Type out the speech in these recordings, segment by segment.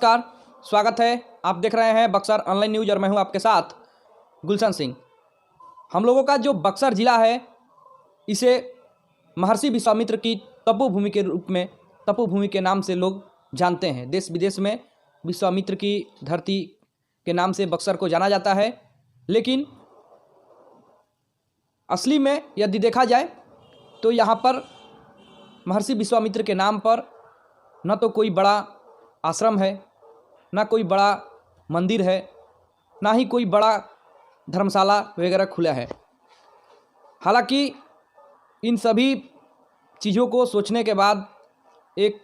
नमस्कार, स्वागत है। आप देख रहे हैं बक्सर ऑनलाइन न्यूज़ और मैं हूं आपके साथ गुलशन सिंह। हम लोगों का जो बक्सर ज़िला है इसे महर्षि विश्वामित्र की तपोभूमि के रूप में, तपोभूमि के नाम से लोग जानते हैं। देश विदेश में विश्वामित्र की धरती के नाम से बक्सर को जाना जाता है। लेकिन असली में यदि देखा जाए तो यहाँ पर महर्षि विश्वामित्र के नाम पर न तो कोई बड़ा आश्रम है, ना कोई बड़ा मंदिर है, ना ही कोई बड़ा धर्मशाला वगैरह खुला है। हालांकि इन सभी चीज़ों को सोचने के बाद एक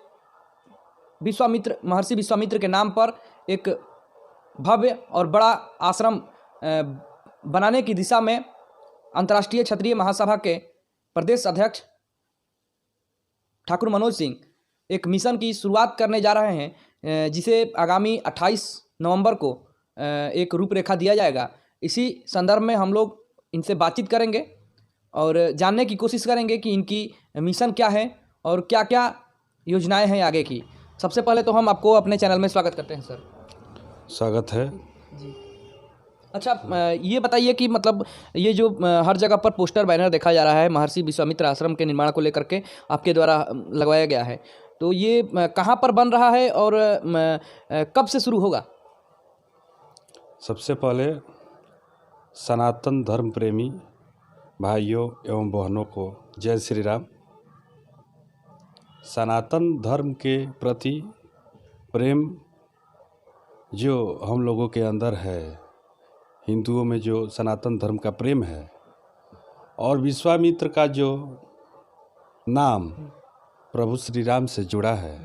महर्षि विश्वामित्र के नाम पर एक भव्य और बड़ा आश्रम बनाने की दिशा में अंतर्राष्ट्रीय क्षत्रिय महासभा के प्रदेश अध्यक्ष ठाकुर मनोज सिंह एक मिशन की शुरुआत करने जा रहे हैं, जिसे आगामी 28 नवंबर को एक रूपरेखा दिया जाएगा। इसी संदर्भ में हम लोग इनसे बातचीत करेंगे और जानने की कोशिश करेंगे कि इनकी मिशन क्या है और क्या क्या योजनाएं हैं आगे की। सबसे पहले तो हम आपको अपने चैनल में स्वागत करते हैं सर। स्वागत है जी। अच्छा, ये बताइए कि मतलब ये जो हर जगह पर पोस्टर बैनर देखा जा रहा है महर्षि विश्वामित्र आश्रम के निर्माण को लेकर के आपके द्वारा लगवाया गया है, तो ये कहाँ पर बन रहा है और कब से शुरू होगा? सबसे पहले सनातन धर्म प्रेमी भाइयों एवं बहनों को जय श्री राम। सनातन धर्म के प्रति प्रेम जो हम लोगों के अंदर है, हिंदुओं में जो सनातन धर्म का प्रेम है, और विश्वामित्र का जो नाम प्रभु श्री राम से जुड़ा है,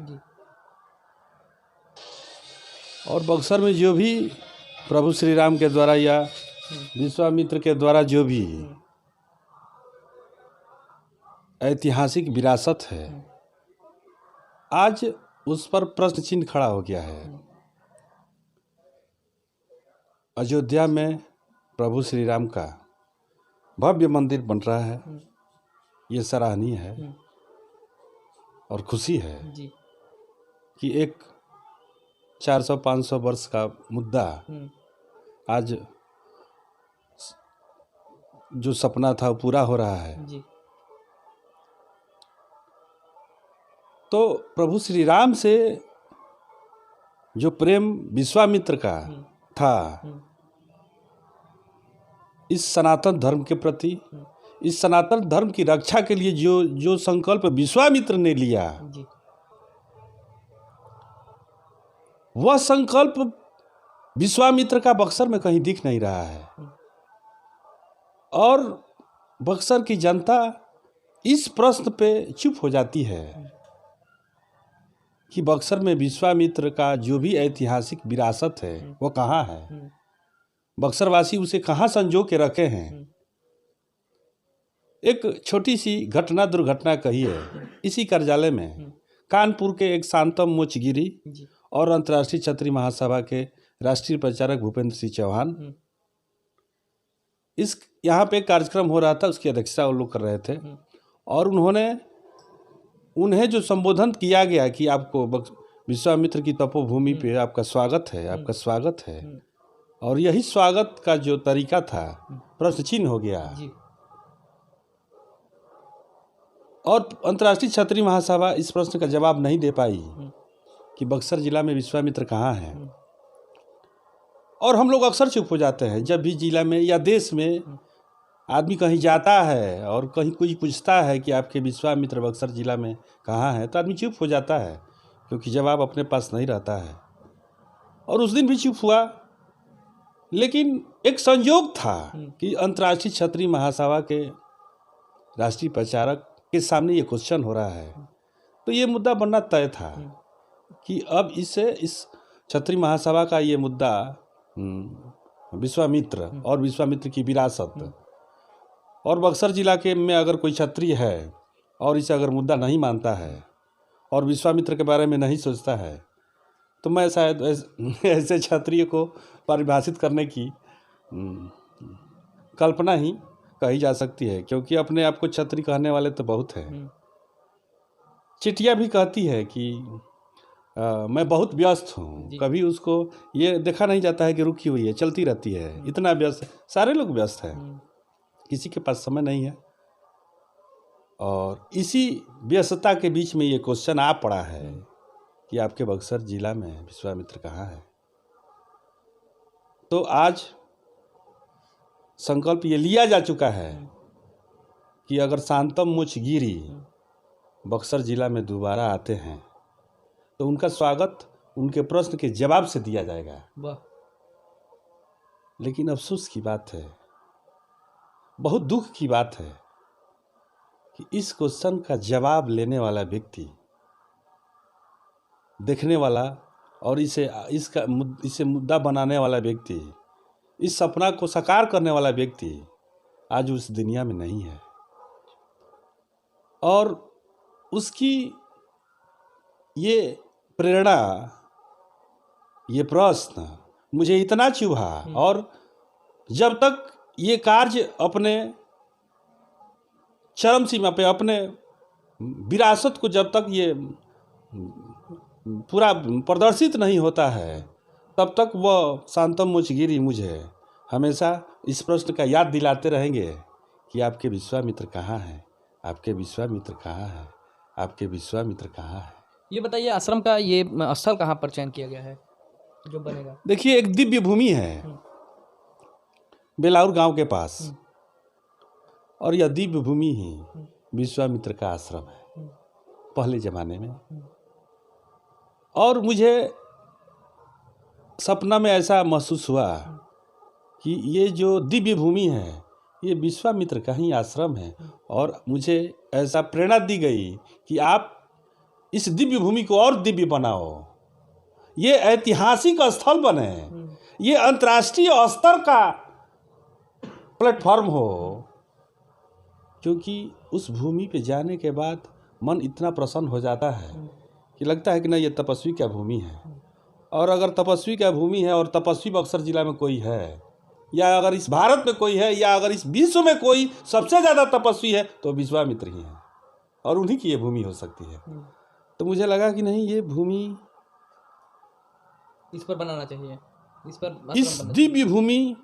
और बक्सर में जो भी प्रभु श्री राम के द्वारा या विश्वामित्र के द्वारा जो भी ऐतिहासिक विरासत है, आज उस पर प्रश्न चिन्ह खड़ा हो गया है। अयोध्या में प्रभु श्री राम का भव्य मंदिर बन रहा है, ये सराहनीय है और खुशी है जी। कि एक 400-500 वर्ष का मुद्दा आज जो सपना था वो पूरा हो रहा है जी। तो प्रभु श्री राम से जो प्रेम विश्वामित्र का था, इस सनातन धर्म के प्रति, इस सनातन धर्म की रक्षा के लिए जो संकल्प विश्वामित्र ने लिया, वह संकल्प विश्वामित्र का बक्सर में कहीं दिख नहीं रहा है। और बक्सर की जनता इस प्रश्न पे चुप हो जाती है कि बक्सर में विश्वामित्र का जो भी ऐतिहासिक विरासत है वो कहाँ है, बक्सर वासी उसे कहाँ संजो के रखे हैं। एक छोटी सी दुर्घटना कही है। इसी कार्यालय में कानपुर के एक शांतम मोचगिरी और अंतर्राष्ट्रीय क्षत्रिय महासभा के राष्ट्रीय प्रचारक भूपेंद्र सिंह चौहान, इस यहाँ पे कार्यक्रम हो रहा था, उसकी अध्यक्षता वो लोग कर रहे थे, और उन्हें जो संबोधन किया गया कि आपको विश्वामित्र की तपोभूमि पे आपका स्वागत है, आपका स्वागत है, और यही स्वागत का जो तरीका था प्रश्न चिन्ह हो गया। और अंतर्राष्ट्रीय क्षत्रिय महासभा इस प्रश्न का जवाब नहीं दे पाई कि बक्सर जिला में विश्वामित्र कहाँ है। और हम लोग अक्सर चुप हो जाते हैं जब भी जिला में या देश में आदमी कहीं जाता है और कहीं कोई पूछता है कि आपके विश्वामित्र बक्सर जिला में कहाँ है, तो आदमी चुप हो जाता है क्योंकि जवाब अपने पास नहीं रहता है। और उस दिन भी चुप हुआ, लेकिन एक संयोग था कि अंतर्राष्ट्रीय क्षत्रिय महासभा के राष्ट्रीय प्रचारक के सामने ये क्वेश्चन हो रहा है, तो ये मुद्दा बनना तय था कि अब इस क्षत्रिय महासभा का ये मुद्दा विश्वामित्र और विश्वामित्र की विरासत, और बक्सर जिला के में अगर कोई क्षत्रिय है और इसे अगर मुद्दा नहीं मानता है और विश्वामित्र के बारे में नहीं सोचता है, तो मैं शायद ऐसे क्षत्रिय को परिभाषित करने की कल्पना ही कही जा सकती है, क्योंकि अपने आप को क्षत्रिय कहने वाले तो बहुत हैं। चिटिया भी कहती है कि मैं बहुत व्यस्त हूँ, जी। कभी उसको ये देखा नहीं जाता है कि रुकी हुई है, चलती रहती है, इतना व्यस्त है। सारे लोग व्यस्त हैं, किसी के पास समय नहीं है। और इसी व्यस्तता के बीच में ये क्वेश्चन आ पड़ा है कि आपके बक्सर जिला में विश्वामित्र कहाँ है। तो आज संकल्प ये लिया जा चुका है कि अगर शांतम मुझ गिरी बक्सर जिला में दोबारा आते हैं तो उनका स्वागत उनके प्रश्न के जवाब से दिया जाएगा। वाह। लेकिन अफसोस की बात है, बहुत दुख की बात है कि इस क्वेश्चन का जवाब लेने वाला व्यक्ति, देखने वाला और इसे मुद्दा बनाने वाला व्यक्ति, इस सपना को साकार करने वाला व्यक्ति आज उस दुनिया में नहीं है। और उसकी ये प्रेरणा, ये प्रश्न मुझे इतना चुभा। और जब तक ये कार्य अपने चरम सीमा पे, अपने विरासत को जब तक ये पूरा प्रदर्शित नहीं होता है, तब तक वह शांतम मुझगिरी मुझे हमेशा इस प्रश्न का याद दिलाते रहेंगे कि आपके विश्वामित्र कहाँ हैं, आपके विश्वामित्र कहाँ हैं, आपके विश्वामित्र कहाँ हैं। ये बताइए, आश्रम का ये स्थल कहाँ पर चयन किया गया है जो बनेगा? देखिए, एक दिव्य भूमि है बेलाउर गांव के पास, और यह दिव्य भूमि ही विश्वामित्र का आश्रम है पहले जमाने में। और मुझे सपना में ऐसा महसूस हुआ कि ये जो दिव्य भूमि है ये विश्वामित्र का ही आश्रम है। और मुझे ऐसा प्रेरणा दी गई कि आप इस दिव्य भूमि को और दिव्य बनाओ, ये ऐतिहासिक स्थल बने, ये अंतर्राष्ट्रीय स्तर का प्लेटफॉर्म हो। क्योंकि उस भूमि पे जाने के बाद मन इतना प्रसन्न हो जाता है कि लगता है कि नहीं, ये तपस्वी का भूमि है। और अगर तपस्वी का भूमि है और तपस्वी बक्सर जिला में कोई है, या अगर इस भारत में कोई है, या अगर इस विश्व में कोई सबसे ज़्यादा तपस्वी है, तो विश्वामित्र ही है, और उन्हीं की ये भूमि हो सकती है। तो मुझे लगा कि नहीं, ये भूमि इस पर बनाना चाहिए, इस दिव्य भूमि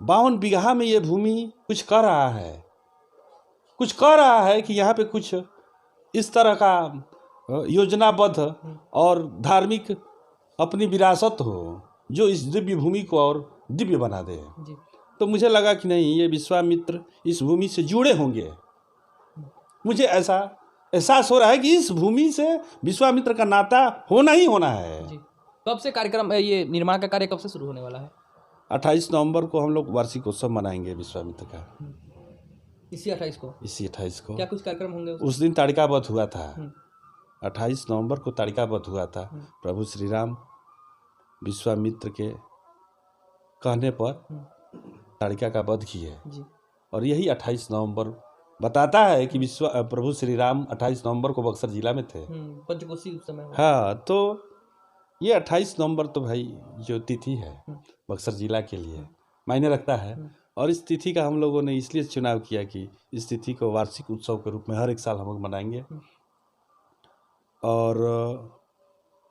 52 बीघा में ये भूमि कुछ कर रहा है, कुछ कर रहा है कि यहाँ पे कुछ इस तरह का योजनाबद्ध और धार्मिक अपनी विरासत हो जो इस दिव्य भूमि को और दिव्य बना दे। तो मुझे लगा कि नहीं, ये विश्वामित्र इस भूमि से जुड़े होंगे। मुझे ऐसा एहसास हो रहा है कि इस भूमि से विश्वामित्र का नाता होना ही होना है। कब से कार्यक्रम, ये निर्माण का कार्य कब से शुरू होने वाला है? 28 नवंबर को हम लोग वार्षिक उत्सव मनाएंगे विश्वामित्र का। इसी 28 को? इसी 28 को। क्या कुछ कार्यक्रम होंगे उस दिन ताड़िकावध हुआ था। 28 नवंबर को ताड़िकावध हुआ था। प्रभु श्री राम विश्वामित्र के कहने पर ताड़िका का वध किए। और यही 28 नवंबर बताता है कि प्रभु श्री राम 28 नवंबर को बक्सर जिला में थे। पंचकोशी उस समय। हाँ, तो ये 28 नवंबर तो भाई जो तिथि है बक्सर जिला के लिए मायने रखता है। और इस तिथि का हम लोगों ने इसलिए चुनाव किया कि इस तिथि को वार्षिक उत्सव के रूप में हर एक साल हम लोग मनाएंगे। और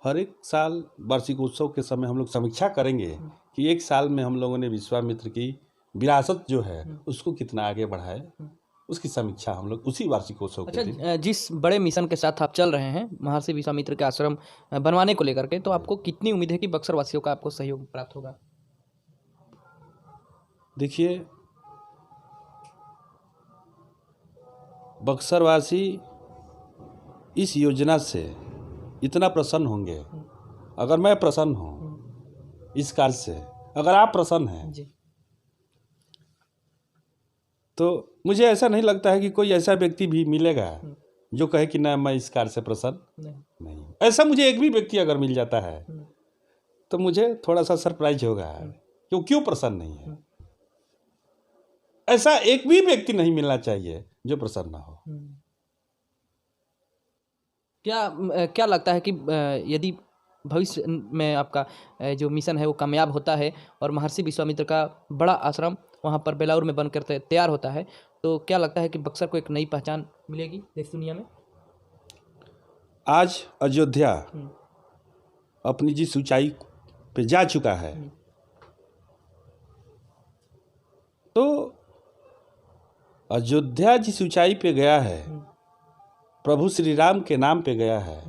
हर एक साल वार्षिक उत्सव के समय हम लोग समीक्षा करेंगे कि एक साल में हम लोगों ने विश्वामित्र की विरासत जो है उसको कितना आगे बढ़ाए, उसकी समीक्षा हम लोग उसी वार्षिक उत्सव के दिन। अच्छा, जिस बड़े मिशन के साथ आप चल रहे हैं महर्षि विश्वामित्र के आश्रम बनवाने को लेकर के, तो आपको कितनी उम्मीद है कि बक्सर वासियों का आपको सहयोग प्राप्त होगा? देखिए, बक्सरवासी इस योजना से इतना प्रसन्न होंगे, अगर मैं प्रसन्न हूँ इस कार्य से, अगर आप प्रसन्न हैं जी, तो मुझे ऐसा नहीं लगता है कि कोई ऐसा व्यक्ति भी मिलेगा जो कहे कि ना, मैं इस कार्य से प्रसन्न नहीं। ऐसा मुझे एक भी व्यक्ति अगर मिल जाता है तो मुझे थोड़ा सा सरप्राइज होगा कि क्यों प्रसन्न नहीं है। ऐसा एक भी व्यक्ति नहीं मिलना चाहिए जो प्रसन्न ना हो। क्या लगता है कि यदि भविष्य में आपका जो मिशन है वो कामयाब होता है और महर्षि विश्वामित्र का बड़ा आश्रम वहाँ पर बेलाउर में बनकर तैयार होता है, तो क्या लगता है कि बक्सर को एक नई पहचान मिलेगी देश दुनिया में? आज अयोध्या अपनी जिस ऊंचाई पे जा चुका है, तो अयोध्या जिस ऊंचाई पे गया है, प्रभु श्री राम के नाम पे गया है,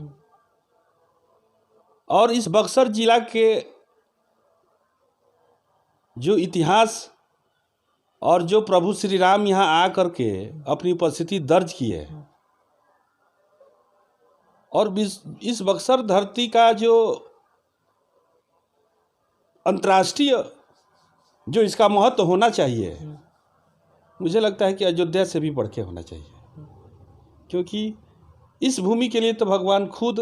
और इस बक्सर जिला के जो इतिहास और जो प्रभु श्री राम यहाँ आकर के अपनी उपस्थिति दर्ज की है, और इस बक्सर धरती का जो अंतर्राष्ट्रीय जो इसका महत्व होना चाहिए, मुझे लगता है कि अयोध्या से भी बढ़ के होना चाहिए, क्योंकि इस भूमि के लिए तो भगवान खुद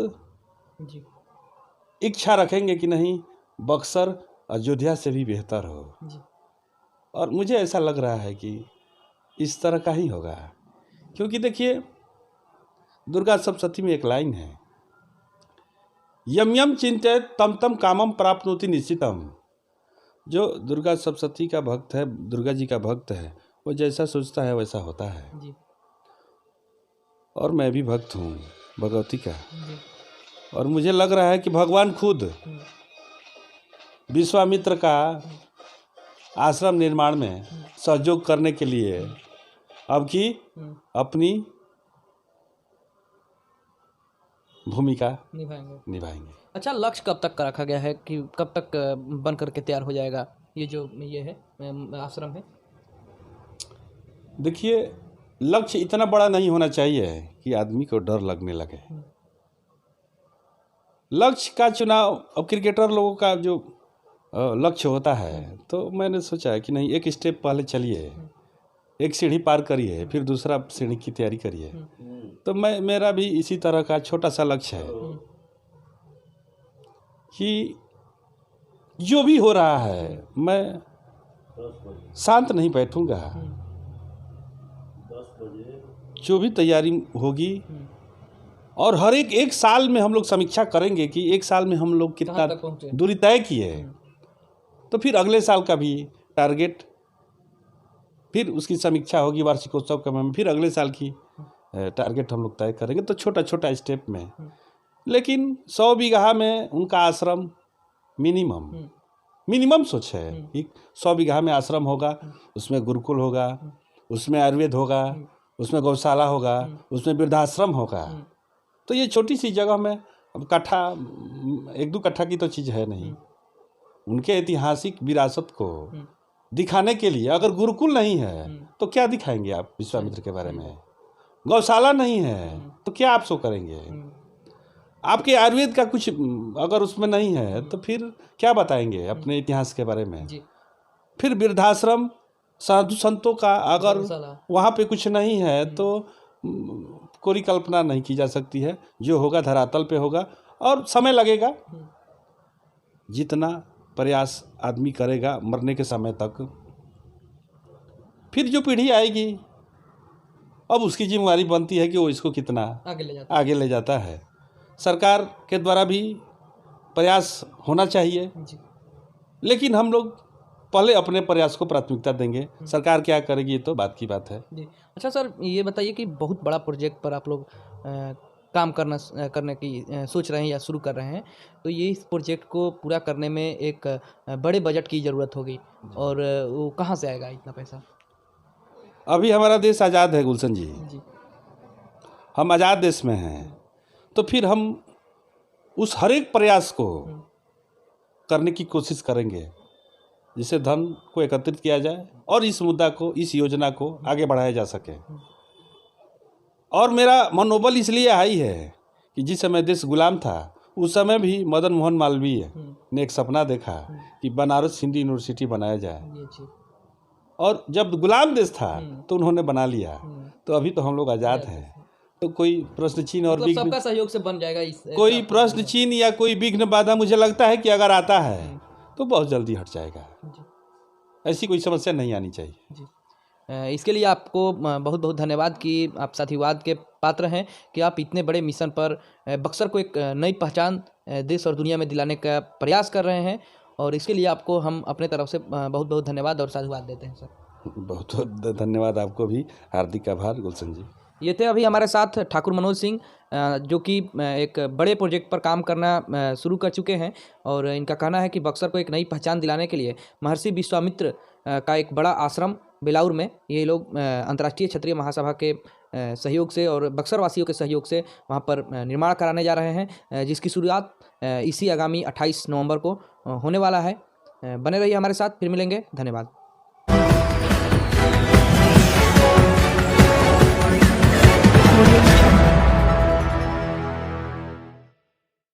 इच्छा रखेंगे कि नहीं, बक्सर अयोध्या से भी बेहतर हो। और मुझे ऐसा लग रहा है कि इस तरह का ही होगा, क्योंकि देखिए दुर्गा सप्तशती में एक लाइन है, यम यम चिंतित तम तम कामम प्राप्नोति निश्चितम। जो दुर्गा सप्तशती का भक्त है, दुर्गा जी का भक्त है, वो जैसा सोचता है वैसा होता है जी। और मैं भी भक्त हूँ भगवती का, और मुझे लग रहा है कि भगवान खुद विश्वामित्र का आश्रम निर्माण में सहयोग करने के लिए अब की अपनी भूमिका निभाएंगे। अच्छा, लक्ष्य कब तक का रखा गया है कि कब तक बन करके तैयार हो जाएगा ये है आश्रम है? देखिए, लक्ष्य इतना बड़ा नहीं होना चाहिए कि आदमी को डर लगने लगे। लक्ष्य का चुनाव अब क्रिकेटर लोगों का जो लक्ष्य होता है, तो मैंने सोचा कि नहीं, एक स्टेप पहले चलिए, एक सीढ़ी पार करिए, फिर दूसरा सीढ़ी की तैयारी करिए। तो मेरा भी इसी तरह का छोटा सा लक्ष्य है कि जो भी हो रहा है मैं शांत नहीं बैठूंगा, जो भी तैयारी होगी, और हर एक साल में हम लोग समीक्षा करेंगे कि एक साल में हम लोग कितना दूरी तय किए, तो फिर अगले साल का भी टारगेट, फिर उसकी समीक्षा होगी वार्षिकोत्सव के में, फिर अगले साल की टारगेट हम लोग तय करेंगे। तो छोटा छोटा स्टेप में, लेकिन 100 बीघा में उनका आश्रम मिनिमम सोच है कि 100 बीघा में आश्रम होगा, उसमें गुरुकुल होगा, उसमें आयुर्वेद होगा, उसमें गौशाला होगा, उसमें वृद्धाश्रम होगा। तो ये छोटी सी जगह में अब कट्ठा 1-2 कट्ठा की तो चीज़ है नहीं। उनके ऐतिहासिक विरासत को दिखाने के लिए अगर गुरुकुल नहीं है तो क्या दिखाएंगे आप विश्वामित्र के बारे में? गौशाला नहीं है तो क्या आप सो करेंगे? आपके आयुर्वेद का कुछ अगर उसमें नहीं है तो फिर क्या बताएंगे अपने इतिहास के बारे में? फिर वृद्धाश्रम, साधु संतों का अगर वहाँ पे कुछ नहीं है तो कोई कल्पना नहीं की जा सकती है। जो होगा धरातल पे होगा और समय लगेगा। जितना प्रयास आदमी करेगा मरने के समय तक, फिर जो पीढ़ी आएगी अब उसकी जिम्मेदारी बनती है कि वो इसको कितना आगे ले जाता है। सरकार के द्वारा भी प्रयास होना चाहिए, लेकिन हम लोग पहले अपने प्रयास को प्राथमिकता देंगे। सरकार क्या करेगी ये तो बात की बात है जी। अच्छा सर, ये बताइए कि बहुत बड़ा प्रोजेक्ट पर आप लोग काम करने की सोच रहे हैं या शुरू कर रहे हैं, तो ये इस प्रोजेक्ट को पूरा करने में एक बड़े बजट की ज़रूरत होगी, और वो कहाँ से आएगा इतना पैसा? अभी हमारा देश आज़ाद है गुलशन जी, हम आज़ाद देश में हैं, तो फिर हम उस हर एक प्रयास को करने की कोशिश करेंगे जिससे धन को एकत्रित किया जाए और इस मुद्दा को, इस योजना को आगे बढ़ाया जा सके। और मेरा मनोबल इसलिए हाई है कि जिस समय देश गुलाम था उस समय भी मदन मोहन मालवीय ने एक सपना देखा कि बनारस हिंदी यूनिवर्सिटी बनाया जाए, और जब गुलाम देश था तो उन्होंने बना लिया। तो अभी तो हम लोग आज़ाद हैं, तो कोई प्रश्न चिन्ह और मतलब सबका सहयोग से बन जाएगा कोई प्रश्न चिन्ह या कोई विघ्न बाधा मुझे लगता है कि अगर आता है तो बहुत जल्दी हट जाएगा। ऐसी कोई समस्या नहीं आनी चाहिए जी। इसके लिए आपको बहुत बहुत धन्यवाद कि आप साथीवाद के पात्र हैं कि आप इतने बड़े मिशन पर बक्सर को एक नई पहचान देश और दुनिया में दिलाने का प्रयास कर रहे हैं, और इसके लिए आपको हम अपने तरफ से बहुत बहुत धन्यवाद और साधुवाद देते हैं सर। बहुत बहुत धन्यवाद, आपको भी हार्दिक आभार गुलशन जी। ये थे अभी हमारे साथ ठाकुर मनोज सिंह, जो कि एक बड़े प्रोजेक्ट पर काम करना शुरू कर चुके हैं और इनका कहना है कि बक्सर को एक नई पहचान दिलाने के लिए महर्षि विश्वामित्र का एक बड़ा आश्रम बेलाउर में ये लोग अंतर्राष्ट्रीय क्षत्रिय महासभा के सहयोग से और बक्सर वासियों के सहयोग से वहाँ पर निर्माण कराने जा रहे हैं, जिसकी शुरुआत इसी आगामी 28 नवंबर को होने वाला है। बने रहिए हमारे साथ, फिर मिलेंगे। धन्यवाद।